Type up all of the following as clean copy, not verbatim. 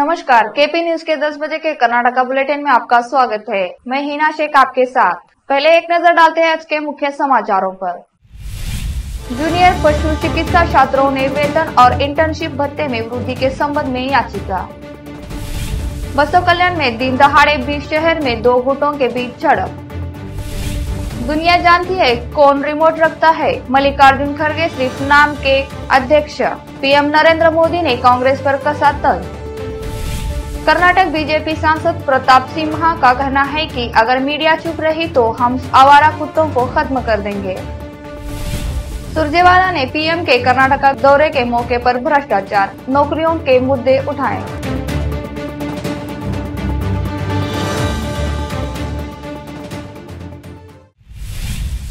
नमस्कार, KP news के 10 बजे के कर्नाटका बुलेटिन में आपका स्वागत है। मैं हिना शेख आपके साथ। पहले एक नजर डालते हैं आज के मुख्य समाचारों पर। जूनियर पशु चिकित्सा छात्रों ने वेतन और इंटर्नशिप भत्ते में वृद्धि के संबंध में याचिका। बसों कल्याण में दिन दहाड़े बीच शहर में दो गुटों के बीच झड़प। दुनिया जानती है कौन रिमोट रखता है, मल्लिकार्जुन खड़गे सिर्फ नाम के अध्यक्ष। पीएम नरेंद्र मोदी ने कांग्रेस पर कसा तंज। कर्नाटक बीजेपी सांसद प्रताप सिंह का कहना है कि अगर मीडिया चुप रही तो हम आवारा कुत्तों को खत्म कर देंगे। सुरजेवाला ने पीएम के कर्नाटका दौरे के मौके पर भ्रष्टाचार, नौकरियों के मुद्दे उठाए।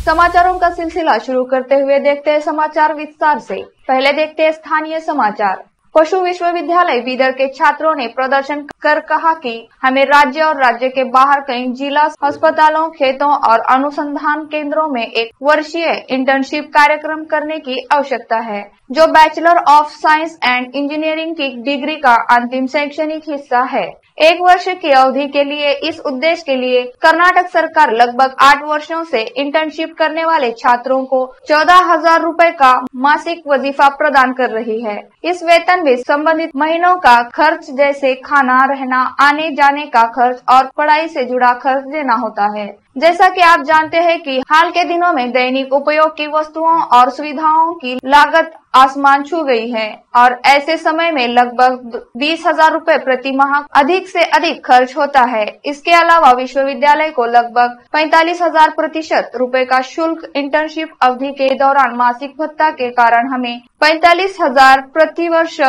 समाचारों का सिलसिला शुरू करते हुए देखते हैं समाचार विस्तार से। पहले देखते हैं स्थानीय समाचार। पशु विश्वविद्यालय बीदर के छात्रों ने प्रदर्शन कर कहा कि हमें राज्य और राज्य के बाहर कई जिला अस्पतालों, खेतों और अनुसंधान केंद्रों में एक वर्षीय इंटर्नशिप कार्यक्रम करने की आवश्यकता है, जो bachelor of science and engineering की डिग्री का अंतिम शैक्षणिक हिस्सा है। 1 वर्ष की अवधि के लिए इस उद्देश्य के लिए कर्नाटक सरकार लगभग 8 वर्षों से इंटर्नशिप करने वाले छात्रों को 14,000 रूपए का मासिक वजीफा प्रदान कर रही है। इस वेतन में संबंधित महीनों का खर्च जैसे खाना, रहना, आने जाने का खर्च और पढ़ाई से जुड़ा खर्च देना होता है। जैसा कि आप जानते हैं कि हाल के दिनों में दैनिक उपयोग की वस्तुओं और सुविधाओं की लागत आसमान छू गई है और ऐसे समय में लगभग 20,000 रूपए प्रति माह अधिक से अधिक खर्च होता है। इसके अलावा विश्वविद्यालय को लगभग 45,000% रूपए का शुल्क इंटर्नशिप अवधि के दौरान मासिक भत्ता के कारण हमें 45,000 प्रति वर्ष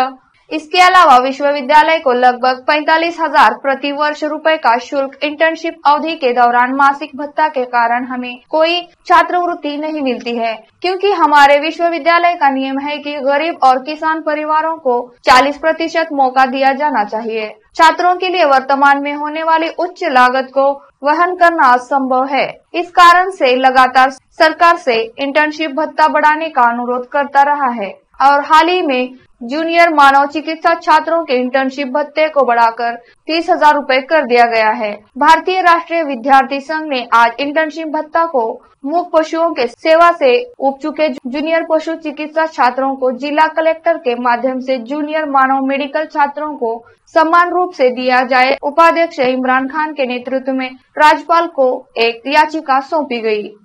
इसके अलावा विश्वविद्यालय को लगभग 45,000 प्रति वर्ष रूपए का शुल्क इंटर्नशिप अवधि के दौरान मासिक भत्ता के कारण हमें कोई छात्रवृत्ति नहीं मिलती है, क्योंकि हमारे विश्वविद्यालय का नियम है कि गरीब और किसान परिवारों को 40% मौका दिया जाना चाहिए। छात्रों के लिए वर्तमान में होने वाली उच्च लागत को वहन करना असंभव है। इस कारण से लगातार सरकार से इंटर्नशिप भत्ता बढ़ाने का अनुरोध करता रहा है और हाल ही में जूनियर मानव चिकित्सा छात्रों के इंटर्नशिप भत्ते को बढ़ाकर 30,000 रूपए कर दिया गया है। भारतीय राष्ट्रीय विद्यार्थी संघ ने आज इंटर्नशिप भत्ता को मूक पशुओं के सेवा से उब चुके जूनियर पशु चिकित्सा छात्रों को जिला कलेक्टर के माध्यम से जूनियर मानव मेडिकल छात्रों को समान रूप से दिया जाए। उपाध्यक्ष इमरान खान के नेतृत्व में राज्यपाल को एक याचिका सौंपी गई।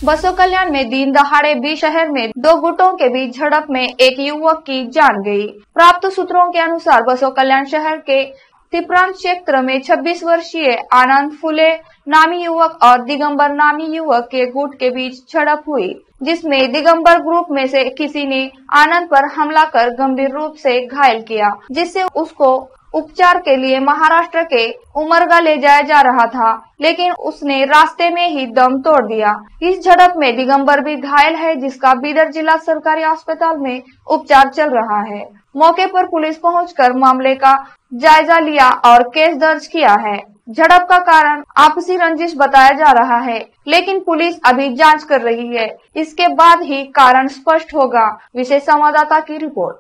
बसों कल्याण में दिन दहाड़े बीच शहर में दो गुटों के बीच झड़प में एक युवक की जान गई। प्राप्त सूत्रों के अनुसार बसों कल्याण शहर के तिप्रान क्षेत्र में 26 वर्षीय आनंद फुले नामी युवक और दिगंबर नामी युवक के गुट के बीच झड़प हुई, जिसमें दिगंबर ग्रुप में से किसी ने आनंद पर हमला कर गंभीर रूप से घायल किया, जिससे उसको उपचार के लिए महाराष्ट्र के उमरगा ले जाया जा रहा था, लेकिन उसने रास्ते में ही दम तोड़ दिया। इस झड़प में दिगंबर भी घायल है, जिसका बीदर जिला सरकारी अस्पताल में उपचार चल रहा है। मौके पर पुलिस पहुंचकर मामले का जायजा लिया और केस दर्ज किया है। झड़प का कारण आपसी रंजिश बताया जा रहा है, लेकिन पुलिस अभी जांच कर रही है। इसके बाद ही कारण स्पष्ट होगा। विशेष संवाददाता की रिपोर्ट।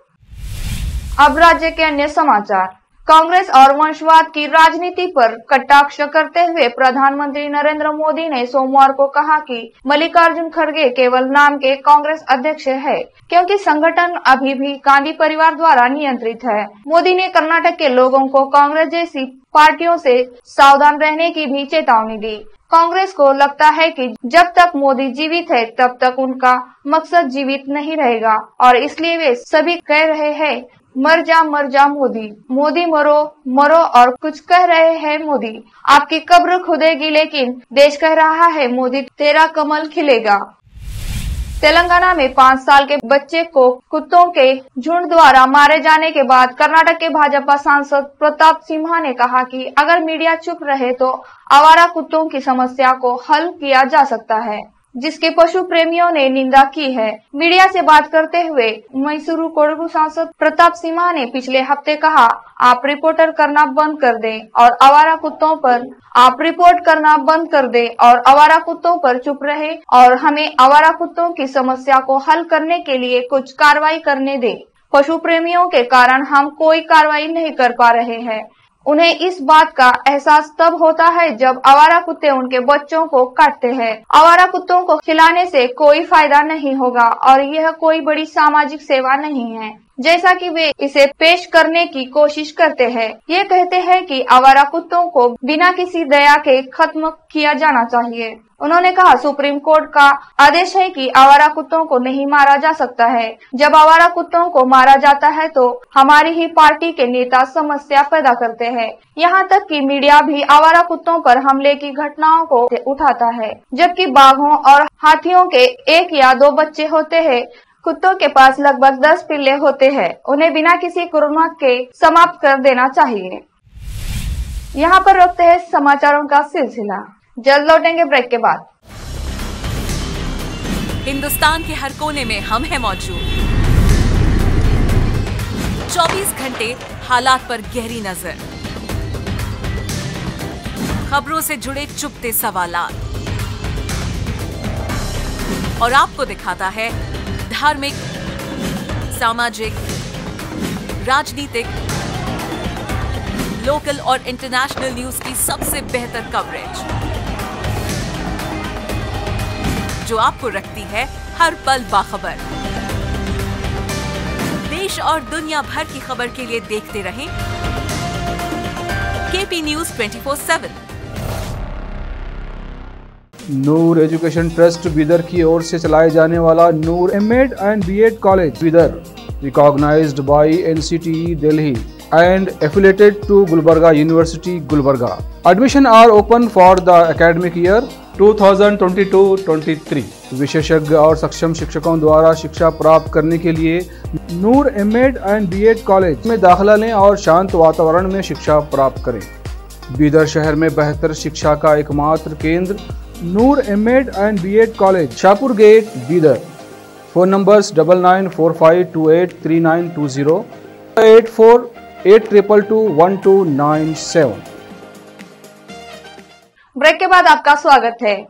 अब राज्य के अन्य समाचार। कांग्रेस और वंशवाद की राजनीति पर कटाक्ष करते हुए प्रधानमंत्री नरेंद्र मोदी ने सोमवार को कहा कि मल्लिकार्जुन खड़गे केवल नाम के कांग्रेस अध्यक्ष है, क्योंकि संगठन अभी भी गांधी परिवार द्वारा नियंत्रित है। मोदी ने कर्नाटक के लोगों को कांग्रेस जैसी पार्टियों से सावधान रहने की भी चेतावनी दी। कांग्रेस को लगता है कि जब तक मोदी जीवित है तब तक उनका मकसद जीवित नहीं रहेगा और इसलिए वे सभी कह रहे हैं मर जा मोदी, मोदी मरो मरो, और कुछ कह रहे हैं मोदी आपकी कब्र खुदेगी, लेकिन देश कह रहा है मोदी तेरा कमल खिलेगा। तेलंगाना में 5 साल के बच्चे को कुत्तों के झुंड द्वारा मारे जाने के बाद कर्नाटक के भाजपा सांसद प्रताप सिंह ने कहा कि अगर मीडिया चुप रहे तो आवारा कुत्तों की समस्या को हल किया जा सकता है, जिसके पशु प्रेमियों ने निंदा की है। मीडिया से बात करते हुए मैसूरू कोडगु सांसद प्रताप सिंह ने पिछले हफ्ते कहा, आप रिपोर्ट करना बंद कर दें और आवारा कुत्तों पर चुप रहे और हमें आवारा कुत्तों की समस्या को हल करने के लिए कुछ कार्रवाई करने दें। पशु प्रेमियों के कारण हम कोई कार्रवाई नहीं कर पा रहे हैं। उन्हें इस बात का एहसास तब होता है जब आवारा कुत्ते उनके बच्चों को काटते हैं। आवारा कुत्तों को खिलाने से कोई फायदा नहीं होगा और यह कोई बड़ी सामाजिक सेवा नहीं है, जैसा कि वे इसे पेश करने की कोशिश करते हैं। ये कहते हैं कि आवारा कुत्तों को बिना किसी दया के खत्म किया जाना चाहिए। उन्होंने कहा, सुप्रीम कोर्ट का आदेश है कि आवारा कुत्तों को नहीं मारा जा सकता है। जब आवारा कुत्तों को मारा जाता है तो हमारी ही पार्टी के नेता समस्या पैदा करते हैं। यहाँ तक कि मीडिया भी आवारा कुत्तों पर हमले की घटनाओं को उठाता है, जबकि बाघों और हाथियों के 1 या 2 बच्चे होते हैं। कुत्तों के पास लगभग 10 पिल्ले होते हैं। उन्हें बिना किसी कुर्बानी के समाप्त कर देना चाहिए। यहाँ पर रोकते हैं समाचारों का सिलसिला। जल्द लौटेंगे ब्रेक के बाद। हिंदुस्तान के हर कोने में हम हैं मौजूद। 24 घंटे हालात पर गहरी नजर, खबरों से जुड़े चुपते सवालात और आपको दिखाता है धार्मिक, सामाजिक, राजनीतिक, लोकल और इंटरनेशनल न्यूज की सबसे बेहतर कवरेज, जो आपको रखती है हर पल बाखबर। देश और दुनिया भर की खबर के लिए देखते रहें KP news 24/7। Noor education trust Bidar की ओर से चलाए जाने वाला Noor MEd and BEd college Bidar, recognised by NCTE Delhi and affiliated to Gulbarga University, Gulbarga. Admission are open for the academic year 2022-23. विशेषज्ञ और सक्षम शिक्षकों द्वारा शिक्षा प्राप्त करने के लिए नूर एमएड एंड बीएड कॉलेज में दाखिला लें और शांत वातावरण में शिक्षा प्राप्त करें। बीदर शहर में बेहतर शिक्षा का एकमात्र केंद्र Noor MEd and BEd college, Shahpur gate, Bidar. Phone numbers 9945283920, 8482221297। Break के बाद आपका स्वागत है।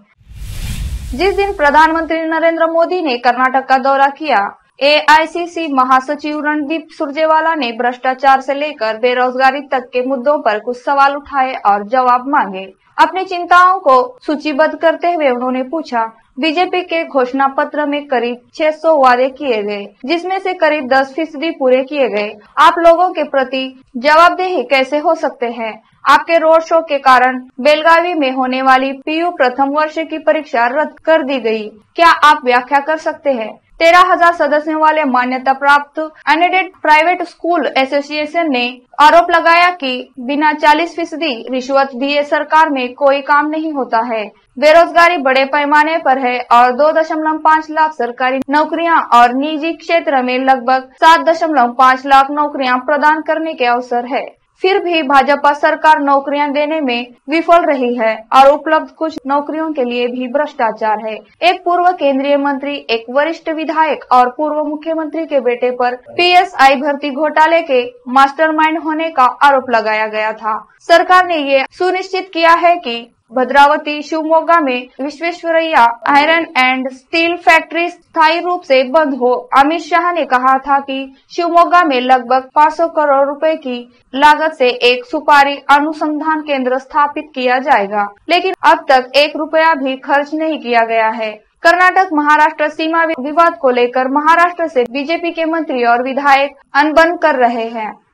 जिस दिन प्रधानमंत्री नरेंद्र मोदी ने कर्नाटक का दौरा किया, एआईसीसी महासचिव रणदीप सुरजेवाला ने भ्रष्टाचार से लेकर बेरोजगारी तक के मुद्दों पर कुछ सवाल उठाए और जवाब मांगे। अपनी चिंताओं को सूचीबद्ध करते हुए उन्होंने पूछा, बीजेपी के घोषणा पत्र में करीब 600 वादे किए गए, जिसमें से करीब 10% पूरे किए गए। आप लोगों के प्रति जवाबदेही कैसे हो सकते हैं? आपके रोड शो के कारण बेलगावी में होने वाली पीयू प्रथम वर्ष की परीक्षा रद्द कर दी गई। क्या आप व्याख्या कर सकते हैं? 13,000 सदस्यों वाले मान्यता प्राप्त अनएडेड प्राइवेट स्कूल एसोसिएशन ने आरोप लगाया कि बिना 40% रिश्वत दिए सरकार में कोई काम नहीं होता है। बेरोजगारी बड़े पैमाने पर है और 2.5 लाख सरकारी नौकरियां और निजी क्षेत्र में लगभग 7.5 लाख नौकरियां प्रदान करने के अवसर है। फिर भी भाजपा सरकार नौकरियां देने में विफल रही है और उपलब्ध कुछ नौकरियों के लिए भी भ्रष्टाचार है। एक पूर्व केंद्रीय मंत्री, एक वरिष्ठ विधायक और पूर्व मुख्यमंत्री के बेटे पर पीएसआई भर्ती घोटाले के मास्टरमाइंड होने का आरोप लगाया गया था। सरकार ने ये सुनिश्चित किया है कि भद्रावती, शिवमोगा में Visvesvaraya iron and steel factory स्थायी रूप से बंद हो। अमित शाह ने कहा था कि शिवमोगा में लगभग 500 करोड़ रुपए की लागत से एक सुपारी अनुसंधान केंद्र स्थापित किया जाएगा, लेकिन अब तक 1 रुपया भी खर्च नहीं किया गया है। कर्नाटक महाराष्ट्र सीमा विवाद को लेकर महाराष्ट्र से बीजेपी के मंत्री और विधायक अनबन कर रहे हैं।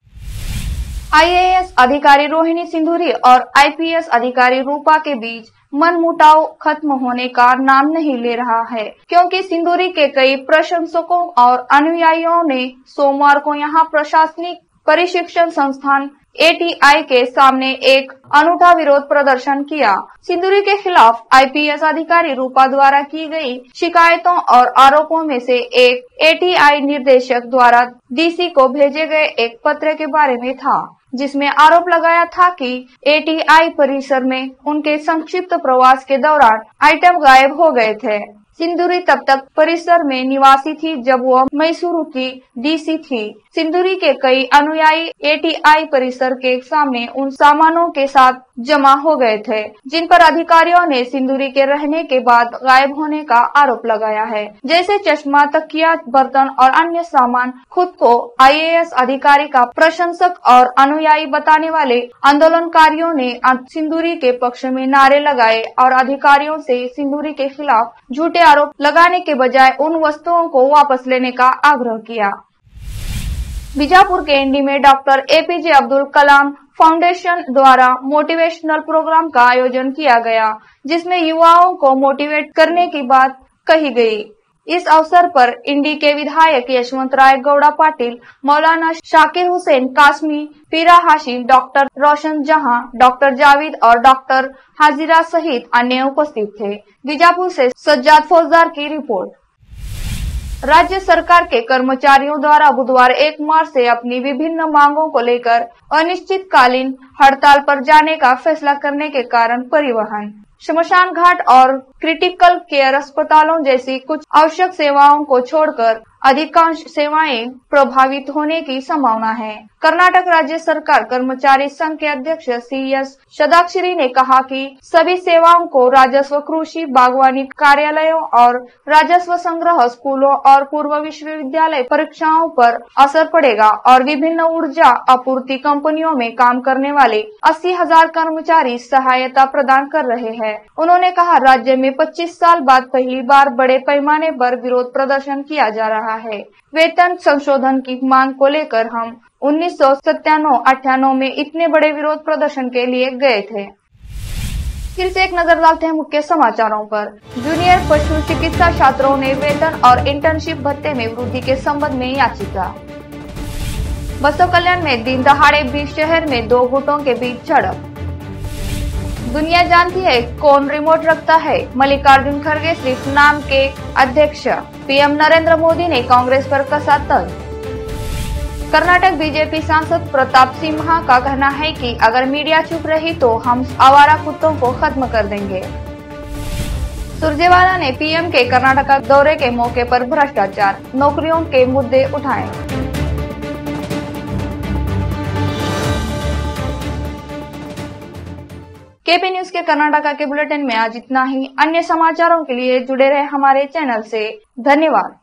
आईएएस अधिकारी रोहिणी सिंधूरी और आईपीएस अधिकारी रूपा के बीच मनमुटाव खत्म होने का नाम नहीं ले रहा है, क्योंकि सिंधूरी के कई प्रशंसकों और अनुयायियों ने सोमवार को यहां प्रशासनिक प्रशिक्षण संस्थान एटीआई के सामने एक अनूठा विरोध प्रदर्शन किया। सिंधूरी के खिलाफ आईपीएस अधिकारी रूपा द्वारा की गई शिकायतों और आरोपों में से एक एटीआई निर्देशक द्वारा डीसी को भेजे गए एक पत्र के बारे में था, जिसमें आरोप लगाया था कि एटीआई परिसर में उनके संक्षिप्त प्रवास के दौरान आइटम गायब हो गए थे। सिंदूरी तब तक परिसर में निवासी थी जब वह मैसूरू की डीसी थी। सिंदूरी के कई अनुयायी एटीआई परिसर के सामने उन सामानों के साथ जमा हो गए थे जिन पर अधिकारियों ने सिंदूरी के रहने के बाद गायब होने का आरोप लगाया है, जैसे चश्मा, तकिया, बर्तन और अन्य सामान। खुद को आईएएस अधिकारी का प्रशंसक और अनुयायी बताने वाले आंदोलनकारियों ने सिंदूरी के पक्ष में नारे लगाए और अधिकारियों से सिंदूरी के खिलाफ झूठे आरोप लगाने के बजाय उन वस्तुओं को वापस लेने का आग्रह किया। बीजापुर के इंडी में doctor APJ Abdul Kalam foundation द्वारा मोटिवेशनल प्रोग्राम का आयोजन किया गया, जिसमें युवाओं को मोटिवेट करने की बात कही गई। इस अवसर पर इंडी के विधायक यशवंत राय गौड़ा पाटिल, मौलाना शाकिर हुसैन कासमी, पीरा हाशिम, डॉक्टर रोशन जहां, डॉक्टर जावेद और डॉक्टर हाजिरा सहित अन्य उपस्थित थे। बीजापुर से सज्जाद फौजदार की रिपोर्ट। राज्य सरकार के कर्मचारियों द्वारा बुधवार 1 मार्च से अपनी विभिन्न मांगों को लेकर अनिश्चितकालीन हड़ताल पर जाने का फैसला करने के कारण परिवहन, श्मशान घाट और क्रिटिकल केयर अस्पतालों जैसी कुछ आवश्यक सेवाओं को छोड़कर अधिकांश सेवाएं प्रभावित होने की संभावना है। कर्नाटक राज्य सरकार कर्मचारी संघ के अध्यक्ष CS शदाक्षरी ने कहा कि सभी सेवाओं को राजस्व, कृषि, बागवानी कार्यालयों और राजस्व संग्रह, स्कूलों और पूर्व विश्वविद्यालय परीक्षाओं पर असर पड़ेगा और विभिन्न ऊर्जा आपूर्ति कंपनियों में काम करने वाले 80,000 कर्मचारी सहायता प्रदान कर रहे हैं। उन्होंने कहा, राज्य में 25 साल बाद पहली बार बड़े पैमाने पर विरोध प्रदर्शन किया जा रहा है। वेतन संशोधन की मांग को लेकर हम 1997-98 में इतने बड़े विरोध प्रदर्शन के लिए गए थे। फिर से एक नजर डालते हैं मुख्य समाचारों पर। जूनियर पशु चिकित्सा छात्रों ने वेतन और इंटर्नशिप भत्ते में वृद्धि के संबंध में याचिका। बसव कल्याण में दिन दहाड़े बीच शहर में 2 गुटों के बीच झड़प। दुनिया जानती है कौन रिमोट रखता है, मल्लिकार्जुन खड़गे सिर्फ नाम के अध्यक्ष। पीएम नरेंद्र मोदी ने कांग्रेस पर कसा तंज। कर्नाटक बीजेपी सांसद प्रताप सिंह का कहना है कि अगर मीडिया चुप रही तो हम आवारा कुत्तों को खत्म कर देंगे। सुरजेवाला ने पीएम के कर्नाटक दौरे के मौके पर भ्रष्टाचार, नौकरियों के मुद्दे उठाए। केपी न्यूज के कर्नाटका के बुलेटिन में आज इतना ही। अन्य समाचारों के लिए जुड़े रहे हमारे चैनल से। धन्यवाद।